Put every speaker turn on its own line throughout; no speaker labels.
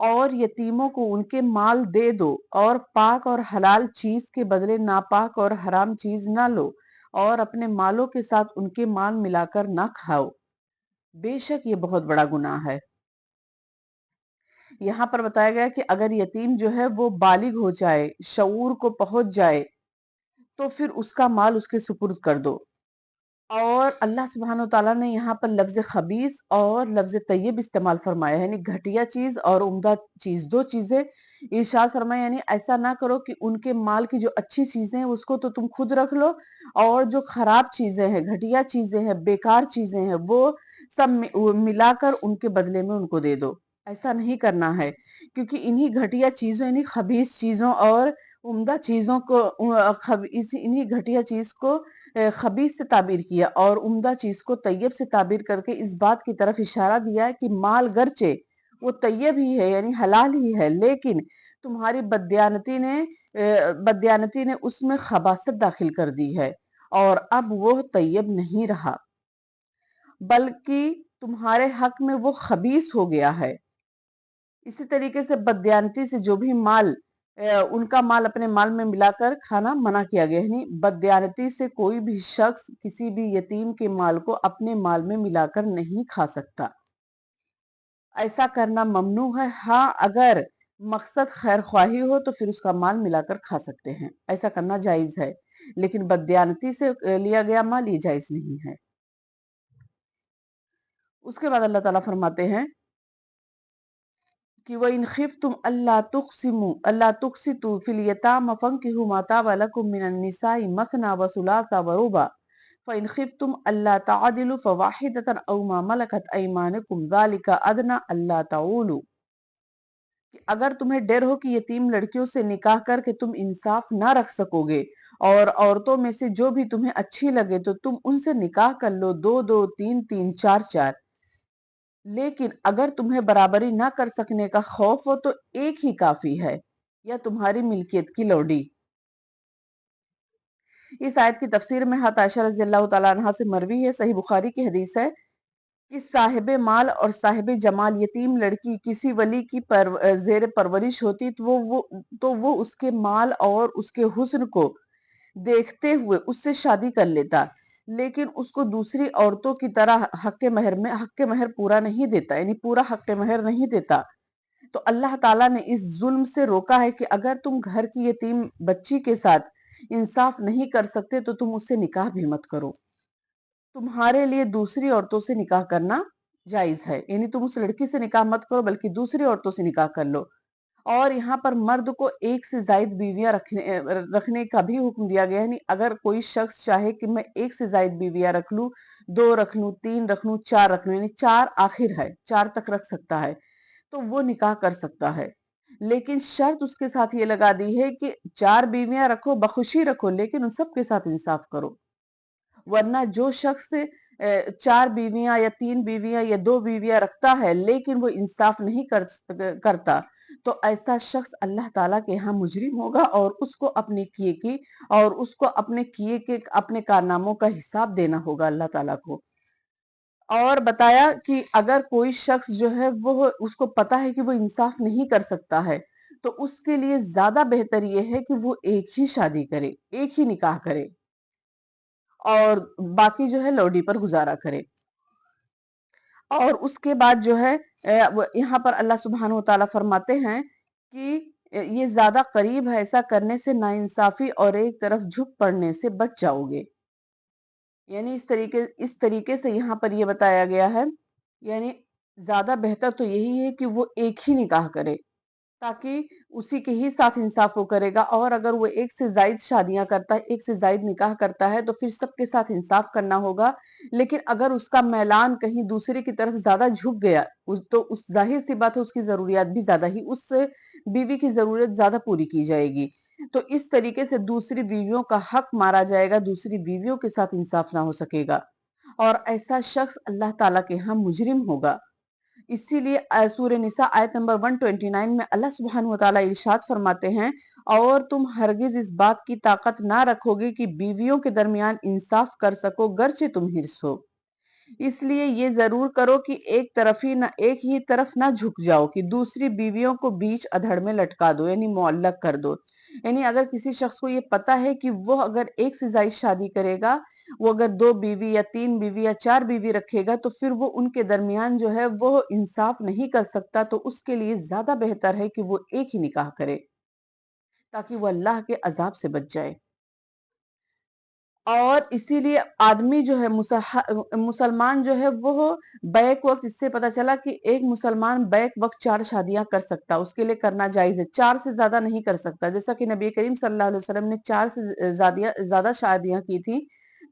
اور یتیموں کو ان کے مال دے دو، اور پاک اور حلال چیز کے بدلے ناپاک اور حرام چیز نہ لو، اور اپنے مالوں کے ساتھ ان کے مال ملا کر نہ کھاؤ، بے شک یہ بہت بڑا گناہ ہے۔ یہاں پر بتایا گیا کہ اگر یتیم جو ہے وہ بالغ ہو جائے، شعور کو پہنچ جائے، تو پھر اس کا مال اس کے سپرد کر دو۔ اور اللہ سبحانہ وتعالیٰ نے یہاں پر لفظ خبیث اور لفظ طیب استعمال فرمایا ہے، یعنی گھٹیا چیز اور عمدہ چیز، دو چیزیں ارشاد فرمایا، یعنی ایسا نہ کرو کہ ان کے مال کی جو اچھی چیزیں ہیں اس کو تو تم خود رکھ لو، اور جو خراب چیزیں ہیں، گھٹیا چیزیں ہیں، بیکار چیزیں ہیں، وہ سب ملا کر ان کے بدلے میں ان کو دے دو۔ ایسا نہیں کرنا ہے، کیونکہ انہی گھٹیا چیزوں، انہی خبیث چیزوں اور عمدہ چیزوں کو، انہی گھٹیا چیز کو خبیث سے تعبیر کیا اور عمدہ چیز کو طیب سے تعبیر کر کے اس بات کی طرف اشارہ دیا ہے کہ مال گرچہ وہ طیب ہی ہے، یعنی حلال ہی ہے، لیکن تمہاری بددیانتی نے اس میں خباثت داخل کر دی ہے، اور اب وہ طیب نہیں رہا، بلکہ تمہارے حق میں وہ خبیث ہو گیا ہے۔ اسی طریقے سے بددیانتی سے جو بھی مال، ان کا مال اپنے مال میں ملا کر کھانا منع کیا گیا ہے، یعنی بددیانتی سے کوئی بھی شخص کسی بھی یتیم کے مال کو اپنے مال میں ملا کر نہیں کھا سکتا، ایسا کرنا ممنوع ہے۔ ہاں اگر مقصد خیر خواہی ہو تو پھر اس کا مال ملا کر کھا سکتے ہیں، ایسا کرنا جائز ہے، لیکن بددیانتی سے لیا گیا مال یہ جائز نہیں ہے۔ اس کے بعد اللہ تعالیٰ فرماتے ہیں کہ وَإِنْ خِفْتُمْ أَلَّا تُقْسِطُوا فِي الْيَتَامَى فَانكِحُوا مَا طَابَ لَكُم مِّنَ النِّسَاءِ مَثْنَىٰ وَثُلَاثَ وَرُبَاعَ فَإِنْ خِفْتُمْ أَلَّا تَعْدِلُوا فَوَاحِدَةً أَوْ مَا مَلَكَتْ أَيْمَانُكُمْ ذَلِكَ أَدْنَىٰ أَلَّا تَعُولُوا، کہ اگر تمہیں ڈر ہو کہ یتیم لڑکیوں سے نکاح کر کے تم انصاف نہ رکھ سکو گے، اور عورتوں میں سے جو بھی تمہیں اچھی لگے تو تم ان سے نکاح کر لو، دو دو، تین تین، چار چار، لیکن اگر تمہیں برابری نہ کر سکنے کا خوف ہو تو ایک ہی کافی ہے، یا تمہاری ملکیت کی لوڈی۔ اس آیت کی تفسیر میں حضرت عائشہ رضی اللہ تعالیٰ عنہا سے مروی ہے، صحیح بخاری کی حدیث ہے کہ صاحب مال اور صاحب جمال یتیم لڑکی کسی ولی کی زیر پرورش ہوتی تو وہ اس کے مال اور اس کے حسن کو دیکھتے ہوئے اس سے شادی کر لیتا، لیکن اس کو دوسری عورتوں کی طرح حق مہر پورا نہیں دیتا، یعنی پورا حق مہر نہیں دیتا۔ تو اللہ تعالیٰ نے اس ظلم سے روکا ہے کہ اگر تم گھر کی یتیم بچی کے ساتھ انصاف نہیں کر سکتے تو تم اس سے نکاح بھی مت کرو، تمہارے لیے دوسری عورتوں سے نکاح کرنا جائز ہے، یعنی تم اس لڑکی سے نکاح مت کرو بلکہ دوسری عورتوں سے نکاح کر لو۔ اور یہاں پر مرد کو ایک سے زائد بیویاں رکھنے کا بھی حکم دیا گیا ہے، یعنی اگر کوئی شخص چاہے کہ میں ایک سے زائد بیویاں رکھ لوں، دو رکھ لوں، تین رکھ لوں، چار رکھ لوں، یعنی چار آخر ہے، چار تک رکھ سکتا ہے، تو وہ نکاح کر سکتا ہے، لیکن شرط اس کے ساتھ یہ لگا دی ہے کہ چار بیویاں رکھو، بخوشی رکھو، لیکن ان سب کے ساتھ انصاف کرو، ورنہ جو شخص چار بیویاں یا تین بیویاں یا دو بیویاں رکھتا ہے لیکن وہ انصاف نہیں کرتا، تو ایسا شخص اللہ تعالیٰ کے ہاں مجرم ہوگا، اور اس کو اپنے کیے کے اپنے کارناموں کا حساب دینا ہوگا اللہ تعالیٰ کو۔ اور بتایا کہ اگر کوئی شخص جو ہے وہ اس کو پتا ہے کہ وہ انصاف نہیں کر سکتا ہے تو اس کے لیے زیادہ بہتر یہ ہے کہ وہ ایک ہی شادی کرے، ایک ہی نکاح کرے، اور باقی جو ہے لوڈی پر گزارا کرے۔ اور اس کے بعد جو ہے یہاں پر اللہ سبحانہ وتعالیٰ فرماتے ہیں کہ یہ زیادہ قریب ہے، ایسا کرنے سے ناانصافی اور ایک طرف جھک پڑنے سے بچ جاؤ گے، یعنی اس طریقے سے یہاں پر یہ بتایا گیا ہے، یعنی زیادہ بہتر تو یہی ہے کہ وہ ایک ہی نکاح کرے تاکہ اسی کے ہی ساتھ انصاف وہ کرے گا، اور اگر وہ ایک سے زائد شادیاں کرتا ہے، ایک سے زائد نکاح کرتا ہے تو پھر سب کے ساتھ انصاف کرنا ہوگا، لیکن اگر اس کا میلان کہیں دوسرے کی طرف زیادہ جھک گیا تو اس ظاہر سی بات ہے اس کی ضروریات بھی زیادہ ہی، اس سے بیوی کی ضرورت زیادہ پوری کی جائے گی، تو اس طریقے سے دوسری بیویوں کا حق مارا جائے گا، دوسری بیویوں کے ساتھ انصاف نہ ہو سکے گا، اور ایسا شخص اللہ تعالیٰ کے ہاں مجرم ہوگا۔ اسی لیے سورہ نساء آیت نمبر 129 میں اللہ سبحانہ وتعالیٰ ارشاد فرماتے ہیں، اور تم ہرگز اس بات کی طاقت نہ رکھو گے کہ بیویوں کے درمیان انصاف کر سکو گرچہ تم حرص ہو، اس لیے یہ ضرور کرو کہ ایک ہی طرف نہ جھک جاؤ کہ دوسری بیویوں کو بیچ ادھڑ میں لٹکا دو، یعنی معلق کر دو۔ یعنی اگر کسی شخص کو یہ پتا ہے کہ وہ اگر ایک سے زائد شادی کرے گا، وہ اگر 2 بیوی یا 3 بیوی یا 4 بیوی رکھے گا، تو پھر وہ ان کے درمیان جو ہے وہ انصاف نہیں کر سکتا، تو اس کے لیے زیادہ بہتر ہے کہ وہ ایک ہی نکاح کرے تاکہ وہ اللہ کے عذاب سے بچ جائے۔ اور اسی لیے آدمی جو ہے مسلمان جو ہے وہ بیک وقت، اس سے پتا چلا کہ ایک مسلمان بیک وقت 4 شادیاں کر سکتا، اس کے لیے کرنا جائز ہے، 4 سے زیادہ نہیں کر سکتا، جیسا کہ نبی کریم صلی اللہ علیہ وسلم نے 4 سے زیادہ شادیاں کی تھی۔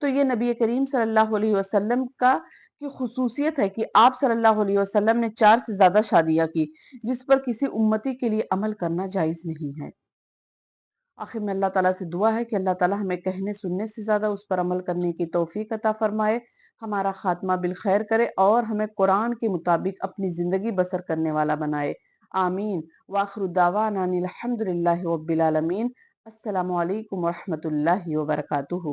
تو یہ نبی کریم صلی اللہ علیہ وسلم کی خصوصیت ہے کہ آپ صلی اللہ علیہ وسلم نے 4 سے زیادہ شادیاں کی، جس پر کسی امتی کے لیے عمل کرنا جائز نہیں ہے۔ آخر میں اللہ تعالیٰ سے دعا ہے کہ اللہ تعالیٰ ہمیں کہنے سننے سے زیادہ اس پر عمل کرنے کی توفیق عطا فرمائے، ہمارا خاتمہ بالخیر کرے اور ہمیں قرآن کے مطابق اپنی زندگی بسر کرنے والا بنائے۔ آمین۔ وآخر دعوانا ان الحمد للہ رب العالمین۔ السلام علیکم ورحمۃ اللہ وبرکاتہ۔